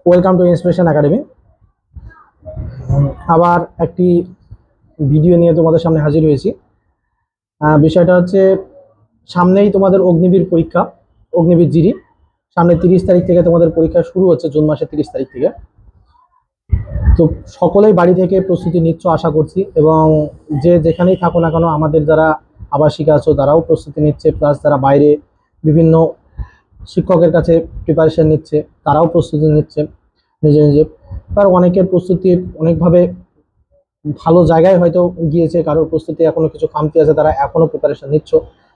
Welcome to inspiration academy. আবার একটি video নিয়ে তোমাদের সামনে হাজির হয়েছি। বিষয়টা হচ্ছে সামনেই তোমাদের অগ্নিবীর পরীক্ষা, অগ্নিবীর জিডি সামনে 30 তারিখ থেকে তোমাদের পরীক্ষা শুরু হচ্ছে, জুন মাসের 30 তারিখ থেকে। তো সকলেই বাড়ি থেকে প্রস্তুতি নিচ্ছ আশা করছি, এবং যে যেখানেই থাকো না কেন আমাদের যারা আবাসিক আছো তারাও প্রস্তুতি নিচ্ছে, প্লাস যারা বাইরে বিভিন্ন শিক্ষকের কাছে প্রিপারেশন নিচ্ছে তারাও প্রস্তুতি নিচ্ছে নিজে নিজে। আর অনেকের প্রস্তুতি অনেকভাবে ভালো জায়গায় হয়তো গিয়েছে, কারোর প্রস্তুতি এখনো কিছু খামতি আছে, তারা এখনো প্রিপারেশন নিচ্ছ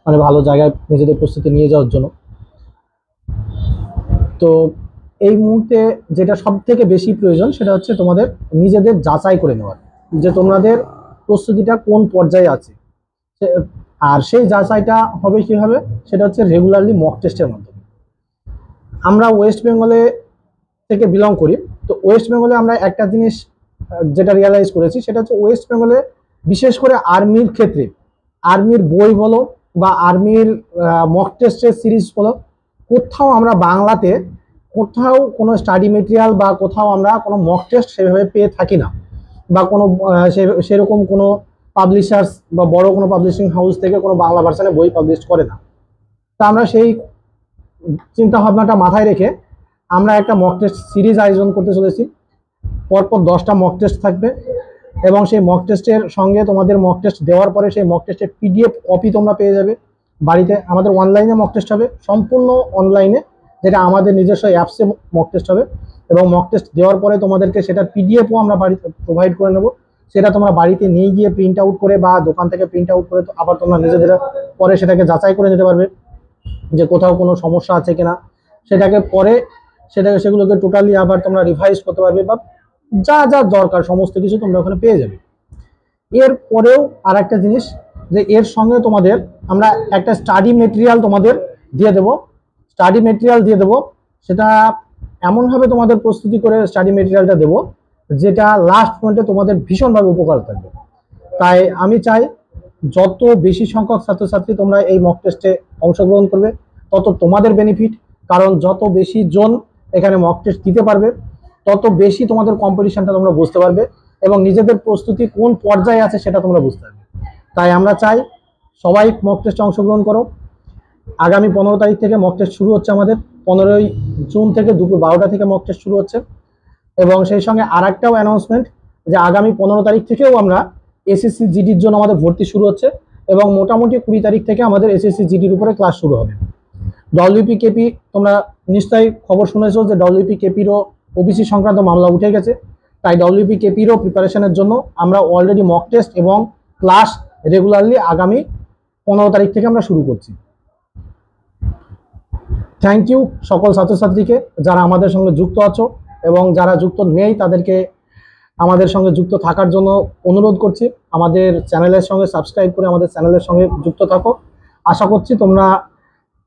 মানে ভালো জায়গায় নিজেদের প্রস্তুতি নিয়ে যাওয়ার জন্য। তো এই মুহূর্তে যেটা সব থেকে বেশি প্রয়োজন সেটা হচ্ছে তোমাদের নিজেদের যাচাই করে নেওয়ার, যে তোমাদের প্রস্তুতিটা কোন পর্যায়ে আছে। আর সেই যাচাইটা হবে কিভাবে, সেটা হচ্ছে রেগুলারলি মক টেস্টের মাধ্যমে। আমরা ওয়েস্ট বেঙ্গলে থেকে বিলং করি, তো ওয়েস্ট বেঙ্গলে আমরা একটা জিনিস যেটা রিয়ালাইজ করেছি সেটা হচ্ছে ওয়েস্ট বেঙ্গলে বিশেষ করে আর্মির ক্ষেত্রে, আর্মির বই বলো বা আর্মির মক টেস্টের সিরিজ বলো, কোথাও আমরা বাংলাতে কোথাও কোনো স্টাডি মেটেরিয়াল বা কোথাও আমরা কোনো মক টেস্ট সেভাবে পেয়ে থাকি না, বা কোনো সেরকম কোনো পাবলিশার্স বা বড় কোনো পাবলিশিং হাউস থেকে কোনো বাংলা ভার্সানে বই পাবলিশ করে না। তা আমরা সেই চিন্তা ভাবনাটা মাথায় রেখে আমরা একটা মক টেস্ট সিরিজ আয়োজন করতে চলেছি। পরপর 10টা মক টেস্ট থাকবে, এবং সেই মক টেস্টের সঙ্গে তোমাদের মক টেস্ট দেওয়ার পরে সেই মক টেস্টের পিডিএফ কপি তোমরা পেয়ে যাবে বাড়িতে। আমাদের অনলাইনে মক টেস্ট হবে, সম্পূর্ণ অনলাইনে, যেটা আমাদের নিজস্ব অ্যাপসে মক টেস্ট হবে, এবং মক টেস্ট দেওয়ার পরে তোমাদেরকে সেটার পিডিএফও আমরা বাড়িতে প্রোভাইড করে নেব। সেটা তোমরা বাড়িতে নিয়ে গিয়ে প্রিন্ট আউট করে বা দোকান থেকে প্রিন্ট আউট করে আবার তোমরা নিজেদের পরে সেটাকে যাচাই করে নিতে পারবে যে কোথাও কোনো সমস্যা আছে কিনা। সেটাকে পরে সেগুলোকে টোটালি আবার তোমরা রিভাইজ করতে পারবে, বা যা যা দরকার সমস্ত কিছু তোমরা ওখানে পেয়ে যাবে। এর পরেও আর একটা জিনিস, যে এর সঙ্গে তোমাদের আমরা একটা স্টাডি মেটেরিয়াল তোমাদের দিয়ে দেব। স্টাডি মেটেরিয়াল দিয়ে দেবো, সেটা এমনভাবে তোমাদের প্রস্তুতি করে স্টাডি মেটেরিয়ালটা দেবো যেটা লাস্ট পয়েন্টে তোমাদের ভীষণভাবে উপকার থাকবে। তাই আমি চাই যত বেশি সংখ্যক ছাত্রছাত্রী তোমরা এই মক টেস্টে অংশগ্রহণ করবে তত তোমাদের বেনিফিট, কারণ যত বেশি জন এখানে মক টেস্ট দিতে পারবে তত বেশি তোমাদের কম্পিটিশনটা তোমরা বুঝতে পারবে, এবং নিজেদের প্রস্তুতি কোন পর্যায়ে আছে সেটা তোমরা বুঝতে পারবে। তাই আমরা চাই সবাই মক টেস্টে অংশগ্রহণ করো। আগামী 15 তারিখ থেকে মক টেস্ট শুরু হচ্ছে আমাদের, 15ই জুন থেকে দুপুর 12টা থেকে মক টেস্ট শুরু হচ্ছে। এবং সেই সঙ্গে আর একটাও অ্যানাউন্সমেন্ট, যে আগামী 15 তারিখ থেকেও আমরা এসএসসি জিডির জন্য আমাদের ভর্তি শুরু হচ্ছে, এবং মোটামুটি 20 তারিখ থেকে আমাদের এসএসসি জিডির উপরে ক্লাস শুরু হবে। ডব্লিউপিকেপি তোমরা নিশ্চয়ই খবর শুনেছো যে ডব্লিউপিকেপিরও ওবিসি সংক্রান্ত মামলা উঠে গেছে। তাই ডব্লিউপিকেপিরও প্রিপারেশনের জন্য আমরা অলরেডি মক টেস্ট এবং ক্লাস রেগুলারলি আগামী 15 তারিখ থেকে আমরা শুরু করছি। থ্যাংক ইউ সকল ছাত্রছাত্রীকে যারা আমাদের সঙ্গে যুক্ত আছো, এবং যারা যুক্ত নেই তাদেরকে আমাদের সঙ্গে যুক্ত থাকার জন্য অনুরোধ করছি। আমাদের চ্যানেলের সঙ্গে সাবস্ক্রাইব করে আমাদের চ্যানেলের সঙ্গে যুক্ত থাকো। আশা করছি তোমরা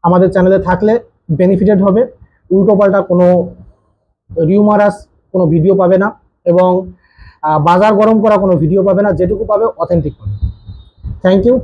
আমাদের চ্যানেলে থাকলে বেনিফিটেড হবে, উল্টোপাল্টা কোনো রিউমারাস কোনো ভিডিও পাবে না, এবং বাজার গরম করা কোনো ভিডিও পাবে না, যেটুকু পাবে অথেন্টিক পাবে। Thank you.